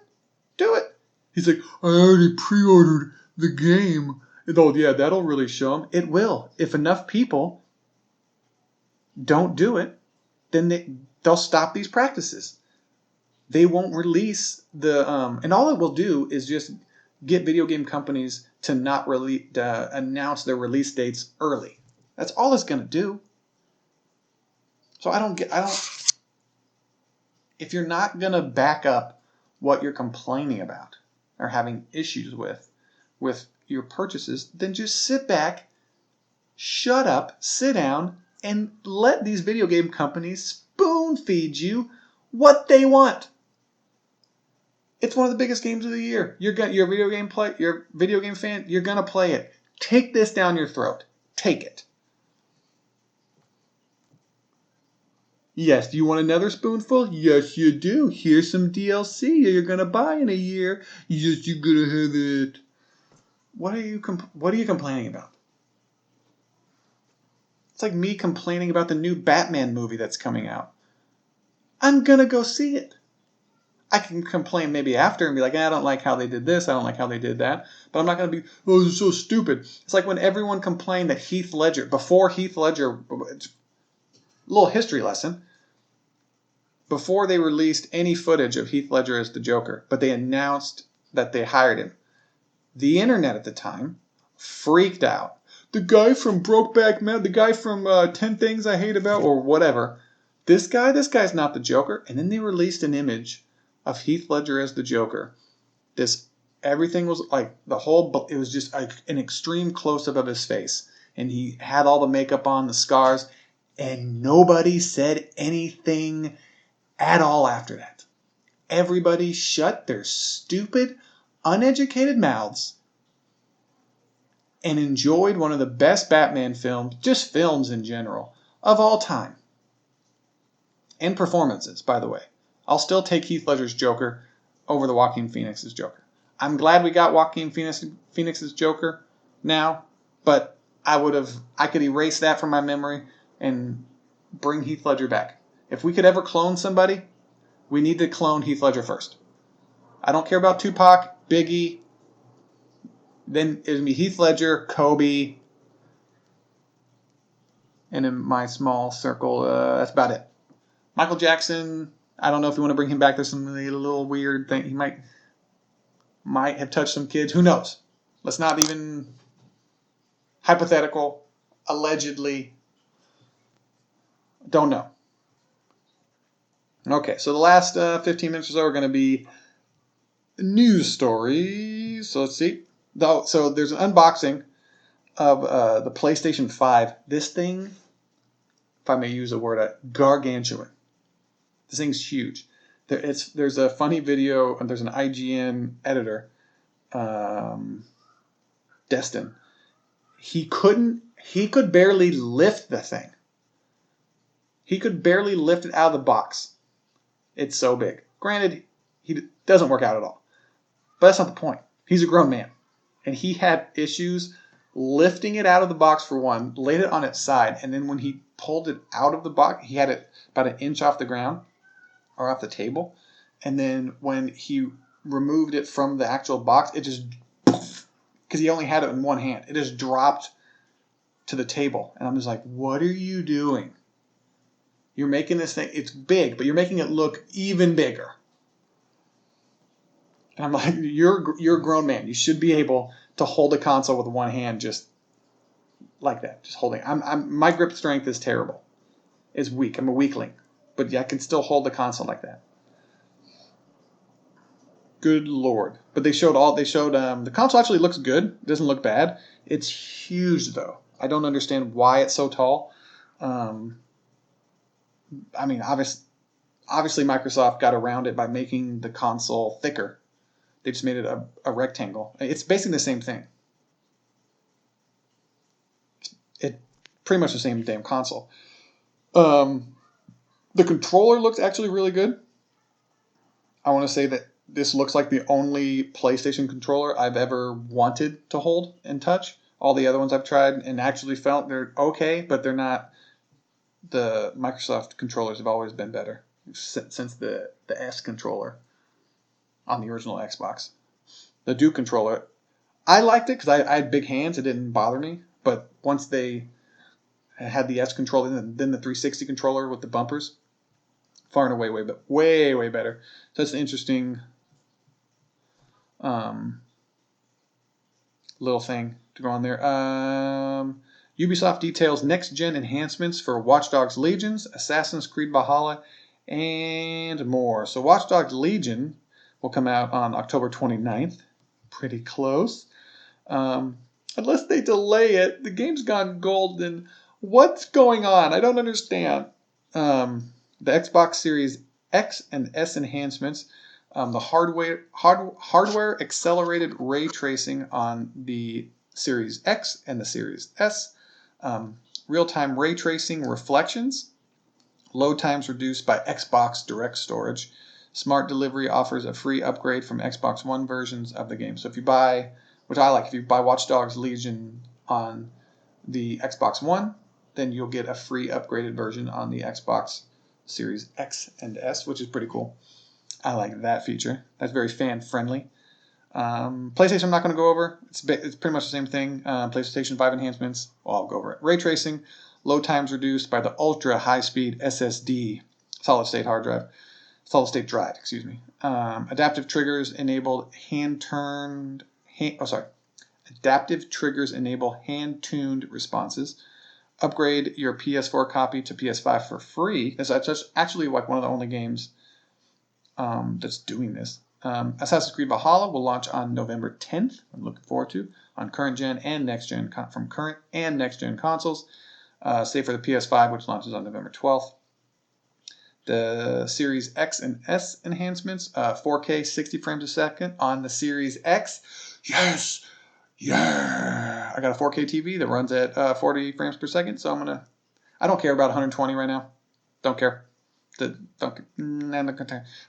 Do it. He's like, I already pre-ordered the game. Oh, yeah, that'll really show them. It will. If enough people don't do it, then they'll stop these practices. They won't release and all it will do is just get video game companies to not announce their release dates early. That's all it's going to do. So if you're not going to back up what you're complaining about or having issues with your purchases, then just sit back, shut up, sit down, and let these video game companies spoon feed you what they want. It's one of the biggest games of the year. You're a video game fan, you're gonna play it. Take this down your throat. Take it. Yes, do you want another spoonful? Yes, you do. Here's some DLC you're gonna buy in a year. Yes, you're gonna have it. What are you complaining about? It's like me complaining about the new Batman movie that's coming out. I'm gonna go see it. I can complain maybe after and be like, I don't like how they did this, I don't like how they did that. But I'm not going to be, oh, this is so stupid. It's like when everyone complained that before Heath Ledger, little history lesson, before they released any footage of Heath Ledger as the Joker, but they announced that they hired him, the internet at the time freaked out. The guy from Brokeback Mountain, the guy from 10 Things I Hate About, or whatever, this guy's not the Joker. And then they released an image of Heath Ledger as the Joker. Everything was like it was just like an extreme close-up of his face. And he had all the makeup on, the scars, and nobody said anything at all after that. Everybody shut their stupid, uneducated mouths and enjoyed one of the best Batman films, just films in general, of all time. And performances, by the way. I'll still take Heath Ledger's Joker over the Joaquin Phoenix's Joker. I'm glad we got Joaquin Phoenix's Joker now, but I could erase that from my memory and bring Heath Ledger back. If we could ever clone somebody, we need to clone Heath Ledger first. I don't care about Tupac, Biggie. Then it would be Heath Ledger, Kobe, And in my small circle, that's about it. Michael Jackson, I don't know if you want to bring him back. There's some little weird thing. He might have touched some kids. Who knows? Let's not even hypothetical, allegedly. Don't know. Okay, so the last 15 minutes or so are going to be news stories. So let's see. So there's an unboxing of the PlayStation 5. This thing, if I may use a word, gargantuan. This thing's huge. There's a funny video, and there's an IGN editor, Destin. He could barely lift the thing. He could barely lift it out of the box. It's so big. Granted, he doesn't work out at all. But that's not the point. He's a grown man. And he had issues lifting it out of the box for one, laid it on its side, and then when he pulled it out of the box, he had it about an inch off the ground or off the table. And then when he removed it from the actual box, it just, because he only had it in one hand, it just dropped to the table. And I'm just like, what are you doing? You're making this thing, it's big, but you're making it look even bigger. And I'm like, you're a grown man. You should be able to hold a console with one hand just like that, just holding. My grip strength is terrible. It's weak. I'm a weakling. But yeah, I can still hold the console like that. Good Lord. But they showed the console actually looks good. It doesn't look bad. It's huge though. I don't understand why it's so tall. I mean, obviously Microsoft got around it by making the console thicker. They just made it a rectangle. It's basically the same thing. It's pretty much the same damn console. The controller looks actually really good. I want to say that this looks like the only PlayStation controller I've ever wanted to hold and touch. All the other ones I've tried and actually felt they're okay, but they're not. The Microsoft controllers have always been better since the S controller on the original Xbox. The Duke controller, I liked it because I had big hands. It didn't bother me. But once they had the S controller, then the 360 controller with the bumpers, far and away way better. So it's an interesting little thing to go on there. Ubisoft details next-gen enhancements for Watch Dogs Legions, Assassin's Creed Valhalla, and more. So Watch Dogs Legion will come out on October 29th. Pretty close. Unless they delay it, the game's gone golden. What's going on? I don't understand. The Xbox Series X and S enhancements, the hardware accelerated ray tracing on the Series X and the Series S, real-time ray tracing reflections, load times reduced by Xbox Direct Storage. Smart Delivery offers a free upgrade from Xbox One versions of the game. So if you buy, which I like, if you buy Watch Dogs Legion on the Xbox One, then you'll get a free upgraded version on the Xbox Series X and S, which is pretty cool. I like that feature. That's very fan-friendly. PlayStation I'm not going to go over. It's pretty much the same thing. PlayStation 5 enhancements, well, I'll go over it. Ray tracing, load times reduced by the ultra high-speed SSD, solid-state drive, excuse me. Adaptive triggers enable Adaptive triggers enable hand-tuned responses. Upgrade your PS4 copy to PS5 for free. That's actually like one of the only games that's doing this. Assassin's Creed Valhalla will launch on November 10th. I'm looking forward to on current gen and next gen from current and next gen consoles, save for the PS5, which launches on November 12th. The Series X and S enhancements, 4K 60 frames a second on the Series X. Yes, yeah. I got a 4K TV that runs at 40 frames per second, so I don't care about 120 right now. Don't care.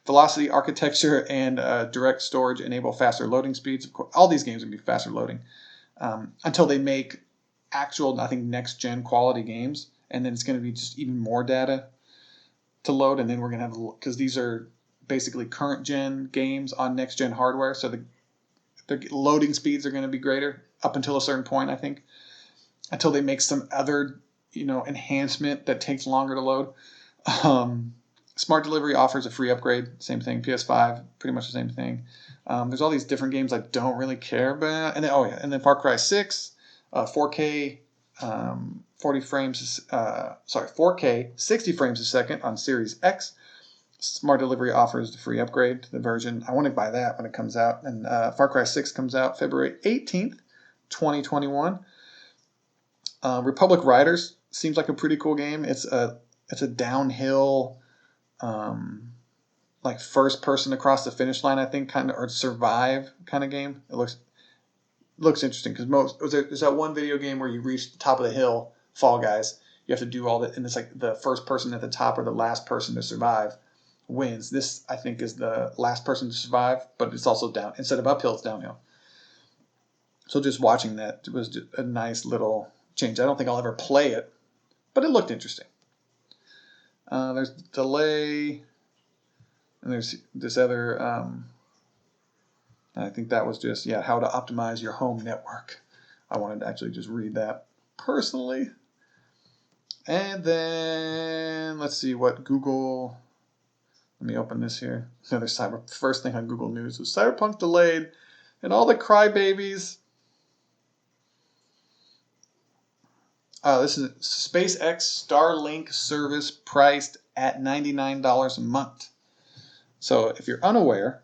Velocity architecture and direct storage enable faster loading speeds. Of course, all these games will be faster loading until they make actual, I think, next-gen quality games, and then it's going to be just even more data to load, and then we're going to have, because these are basically current-gen games on next-gen hardware, so the loading speeds are going to be greater up until a certain point, I think, until they make some other enhancement that takes longer to load. Smart Delivery offers a free upgrade. Same thing. PS5, pretty much the same thing. There's all these different games I don't really care about. And then Far Cry 6, 4K, 4K 60 frames a second on Series X. Smart Delivery offers the free upgrade to the version. I want to buy that when it comes out. And Far Cry 6 comes out February 18th, 2021. Republic Riders seems like a pretty cool game. It's a downhill, like first person across the finish line, I think, kind of, or survive kind of game. It looks interesting because there's that one video game where you reach the top of the hill, Fall Guys. You have to do all that, and it's like the first person at the top or the last person to survive wins. This, I think, is the last person to survive, but it's also down. Instead of uphill, it's downhill. So just watching that was just a nice little change. I don't think I'll ever play it, but it looked interesting. There's delay, and there's this other, I think that was just, how to optimize your home network. I wanted to actually just read that personally. And then, let's see what Google, let me open this here. First thing on Google News was Cyberpunk delayed, and all the crybabies. This is SpaceX Starlink service priced at $99 a month. So if you're unaware,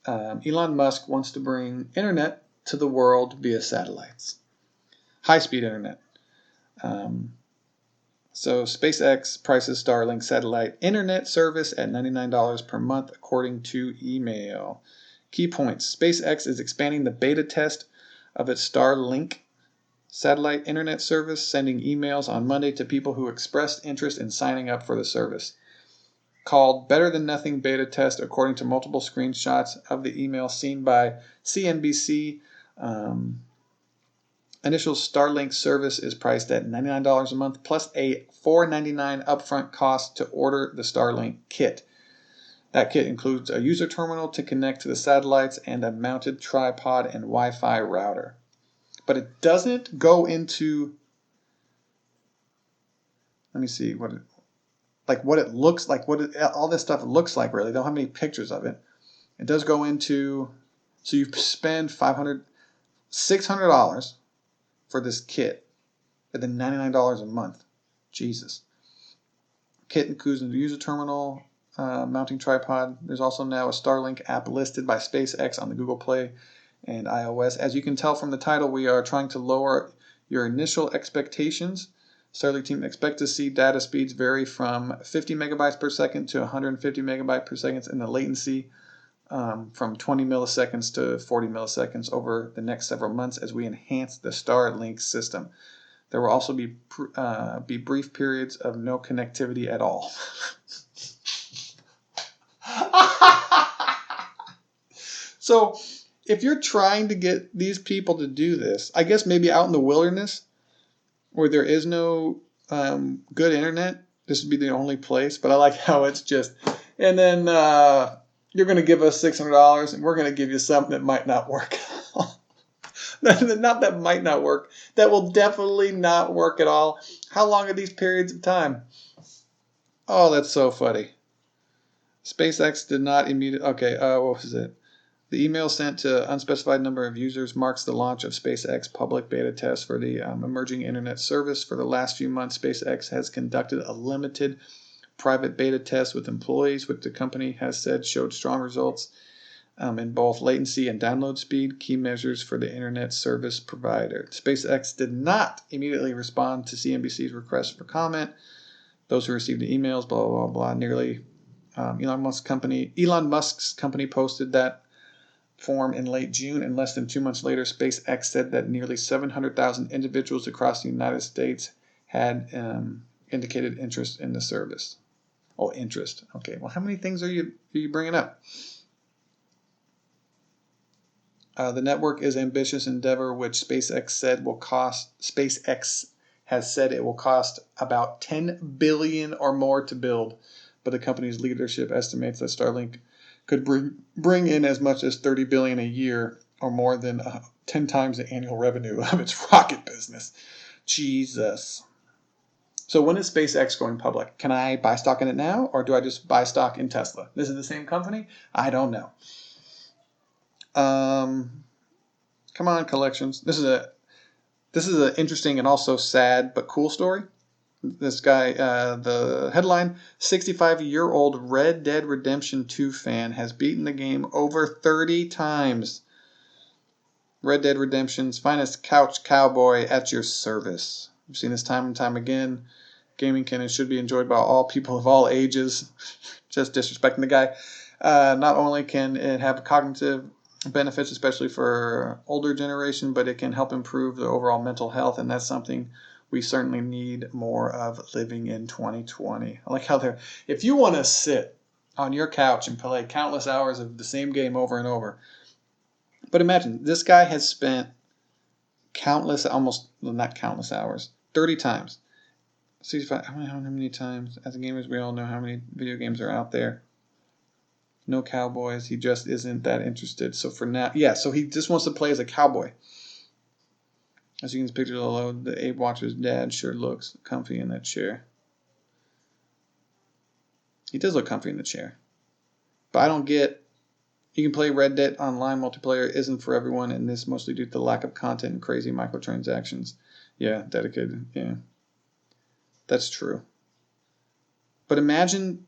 Elon Musk wants to bring internet to the world via satellites. High-speed internet. So SpaceX prices Starlink satellite internet service at $99 per month, according to email. Key points. SpaceX is expanding the beta test of its Starlink satellite internet service, sending emails on Monday to people who expressed interest in signing up for the service. Called Better Than Nothing Beta Test, according to multiple screenshots of the email seen by CNBC. Initial Starlink service is priced at $99 a month, plus a $4.99 upfront cost to order the Starlink kit. That kit includes a user terminal to connect to the satellites and a mounted tripod and Wi-Fi router. But it doesn't go into, let me see what it looks like, all this stuff looks like. Really, they don't have any pictures of it. It does go into, so you spend $600 for this kit, and then $99 a month. Jesus. Kit includes a user terminal, mounting tripod. There's also now a Starlink app listed by SpaceX on the Google Play and iOS. As you can tell from the title, we are trying to lower your initial expectations. Starlink team expect to see data speeds vary from 50 megabytes per second to 150 megabytes per second in the latency, from 20 milliseconds to 40 milliseconds over the next several months as we enhance the Starlink system. There will also be brief periods of no connectivity at all. So if you're trying to get these people to do this, I guess maybe out in the wilderness where there is no good internet, this would be the only place. But I like how it's just, and then you're going to give us $600 and we're going to give you something that might not work. Not that might not work. That will definitely not work at all. How long are these periods of time? Oh, that's so funny. SpaceX did not immediately. Okay, what was it? The email sent to unspecified number of users marks the launch of SpaceX public beta test for the emerging internet service. For the last few months, SpaceX has conducted a limited private beta test with employees, which the company has said showed strong results in both latency and download speed, key measures for the internet service provider. SpaceX did not immediately respond to CNBC's request for comment. Those who received the emails, blah, blah, blah, nearly. Elon Musk's company posted that form in late June, and less than 2 months later, SpaceX said that nearly 700,000 individuals across the United States had indicated interest in the service. Oh, interest. Okay, well, how many things are you bringing up? The network is an ambitious endeavor, which SpaceX has said it will cost about $10 billion or more to build, but the company's leadership estimates that Starlink could bring in as much as $30 billion a year, or more than 10 times the annual revenue of its rocket business. Jesus. So when is SpaceX going public? Can I buy stock in it now, or do I just buy stock in Tesla? This is the same company? I don't know. Come on, collections. This is an interesting and also sad but cool story. This guy, the headline, 65-year-old Red Dead Redemption 2 fan has beaten the game over 30 times. Red Dead Redemption's finest couch cowboy at your service. I've seen this time and time again. Gaming can and should be enjoyed by all people of all ages. Just disrespecting the guy. Not only can it have cognitive benefits, especially for older generation, but it can help improve the overall mental health, and that's something we certainly need more of living in 2020. I like how if you want to sit on your couch and play countless hours of the same game over and over, but imagine, this guy has spent not countless hours, 30 times. 65, how many times? As gamers, we all know how many video games are out there. No cowboys. He just isn't that interested. So for now, so he just wants to play as a cowboy. As you can picture below, the Abe Watcher's dad sure looks comfy in that chair. He does look comfy in the chair. But I don't get... You can play Red Dead Online multiplayer isn't for everyone, and this mostly due to the lack of content and crazy microtransactions. Yeah, dedicated. Yeah. That's true. But imagine...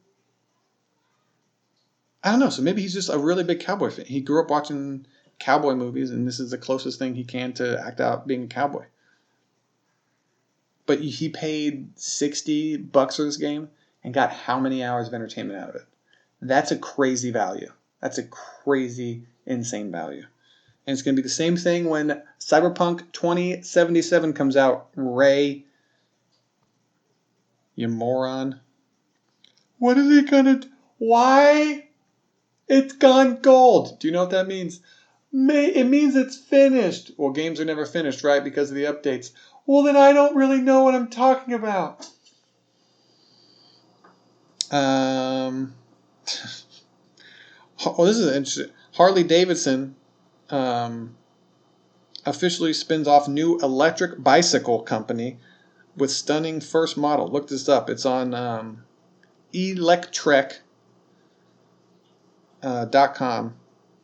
I don't know, so maybe he's just a really big cowboy fan. He grew up watching cowboy movies, and this is the closest thing he can to act out being a cowboy. But he paid $60 for this game and got how many hours of entertainment out of it? That's a crazy value. That's a crazy, insane value. And it's going to be the same thing when Cyberpunk 2077 comes out. Ray, you moron. What is he going to do? Why? It's gone gold. Do you know what that means? It means it's finished. Well, games are never finished, right? Because of the updates. Well, then I don't really know what I'm talking about. This is interesting. Harley Davidson officially spins off new electric bicycle company with stunning first model. Look this up. It's on electrek.com.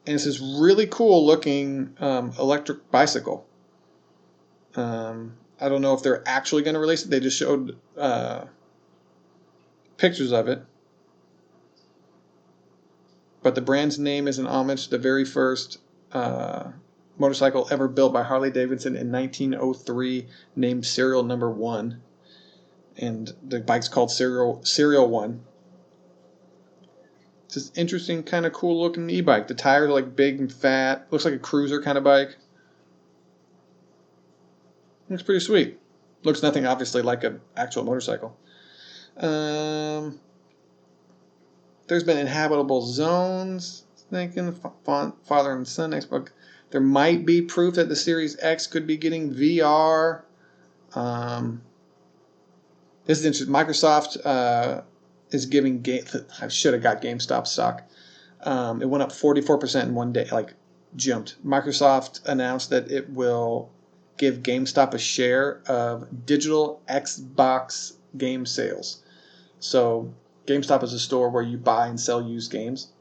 And it's this really cool looking electric bicycle. I don't know if they're actually going to release it. They just showed pictures of it. But the brand's name is an homage to the very first motorcycle ever built by Harley Davidson in 1903, named Serial Number 1. And the bike's called Serial 1. It's this interesting, kind of cool looking e-bike. The tires are like big and fat. Looks like a cruiser kind of bike. Looks pretty sweet. Looks nothing obviously like an actual motorcycle. There's been inhabitable zones. Thinking father and son Xbox. There might be proof that the Series X could be getting VR. This is interesting. Microsoft is giving I should have got GameStop stock. It went up 44% in one day, jumped. Microsoft announced that it will give GameStop a share of digital Xbox game sales. So GameStop is a store where you buy and sell used games.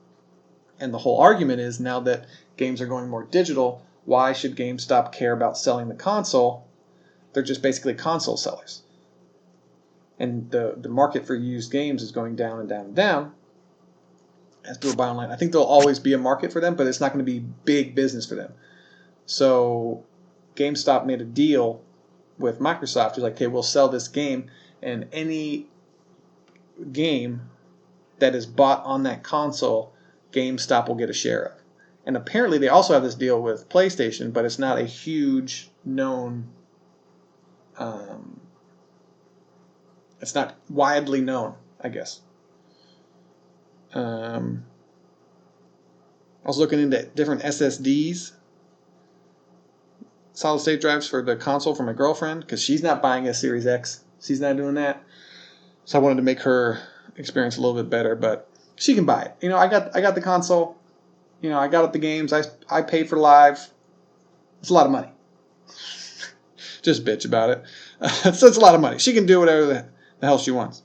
And the whole argument is now that games are going more digital, why should GameStop care about selling the console? They're just basically console sellers. And the market for used games is going down and down and down as people buy online. I think there'll always be a market for them, but it's not going to be big business for them. So GameStop made a deal with Microsoft. It's like, okay, we'll sell this game, and any game that is bought on that console, GameStop will get a share of. And apparently they also have this deal with PlayStation, but it's not a huge known... it's not widely known, I guess. I was looking into different SSDs, solid state drives for the console for my girlfriend, because she's not buying a Series X. She's not doing that. So I wanted to make her experience a little bit better, but she can buy it. I got the console. I got the games. I paid for live. It's a lot of money. Just bitch about it. So it's a lot of money. She can do whatever the hell she wants.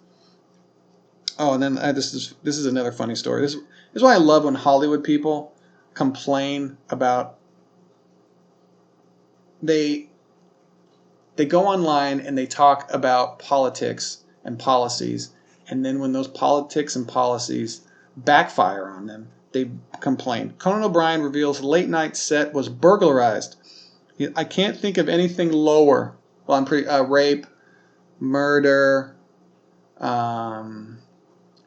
Oh, and then this is another funny story. This is why I love when Hollywood people complain about they go online and they talk about politics and policies, and then when those politics and policies backfire on them, they complain. Conan O'Brien reveals late night set was burglarized. I can't think of anything lower. Well, I'm pretty rape, murder,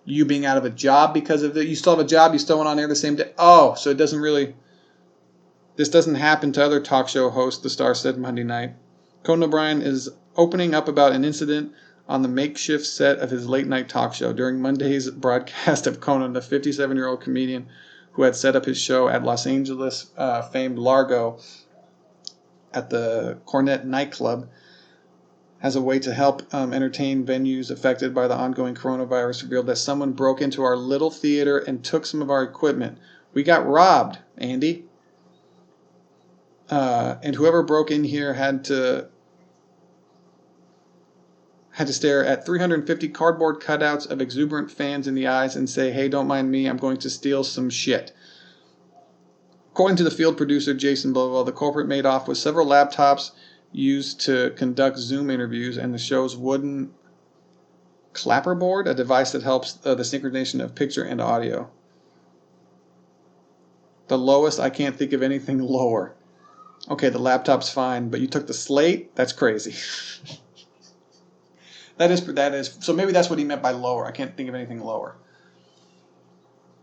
you being out of a job because of it. You still have a job. You still went on air the same day. Oh, so it doesn't really. This doesn't happen to other talk show hosts. The Star said Monday night. Conan O'Brien is opening up about an incident on the makeshift set of his late-night talk show. During Monday's broadcast of Conan, the 57-year-old comedian who had set up his show at Los Angeles famed Largo at the Cornet nightclub as a way to help entertain venues affected by the ongoing coronavirus, revealed that someone broke into our little theater and took some of our equipment. We got robbed, Andy. And whoever broke in here had to stare at 350 cardboard cutouts of exuberant fans in the eyes and say, "Hey, don't mind me, I'm going to steal some shit." According to the field producer, Jason Blowell, the culprit made off with several laptops used to conduct Zoom interviews and the show's wooden clapperboard, a device that helps the synchronization of picture and audio. The lowest, I can't think of anything lower. Okay, the laptop's fine, but you took the slate? That's crazy. That is. So maybe that's what he meant by lower. I can't think of anything lower.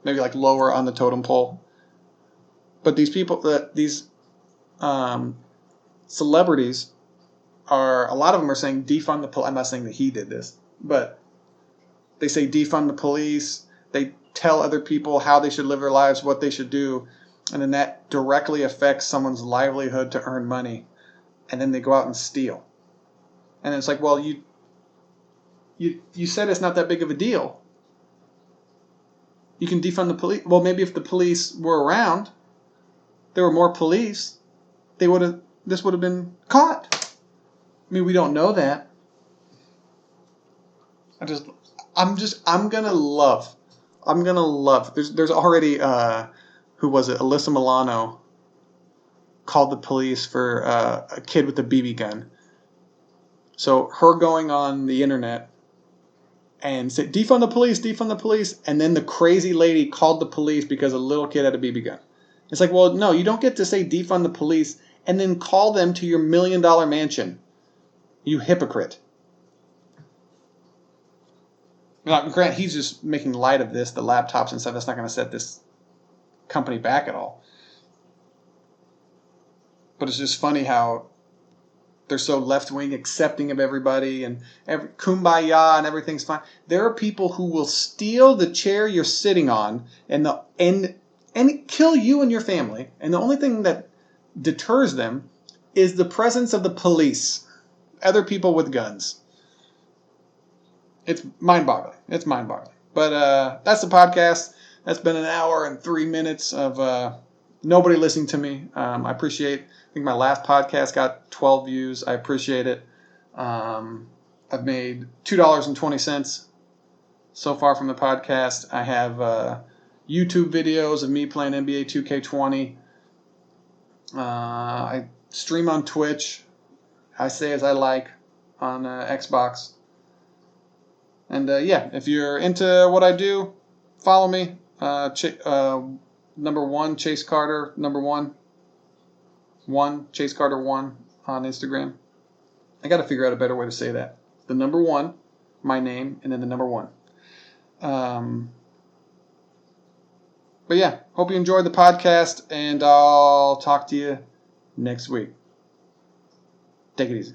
Maybe like lower on the totem pole. But these people, these celebrities, a lot of them are saying defund the police. I'm not saying that he did this, but they say defund the police. They tell other people how they should live their lives, what they should do. And then that directly affects someone's livelihood to earn money. And then they go out and steal. And it's like, well, you said it's not that big of a deal. You can defund the police. Well, maybe if the police were around, there were more police, this would have been caught. I mean, we don't know that. I'm gonna love. There's already who was it? Alyssa Milano called the police for a kid with a BB gun. So her going on the internet and said, defund the police, and then the crazy lady called the police because a little kid had a BB gun. It's like, well, no, you don't get to say defund the police and then call them to your $1 million mansion. You hypocrite. Now, Grant, he's just making light of this, the laptops and stuff. That's not going to set this company back at all. But it's just funny how they're so left-wing, accepting of everybody, and kumbaya, and everything's fine. There are people who will steal the chair you're sitting on and kill you and your family, and the only thing that deters them is the presence of the police, other people with guns. It's mind-boggling. But that's the podcast. That's been an hour and 3 minutes of nobody listening to me. I appreciate. I think my last podcast got 12 views. I appreciate it. I've made $2.20 so far from the podcast. I have YouTube videos of me playing NBA 2K20. I stream on Twitch. I say as I like on Xbox. And if you're into what I do, follow me. Number 1, Chase Carter, number 1. Chase Carter 1 on Instagram. I got to figure out a better way to say that. The number 1, my name, and then the number 1. But yeah, hope you enjoyed the podcast, and I'll talk to you next week. Take it easy.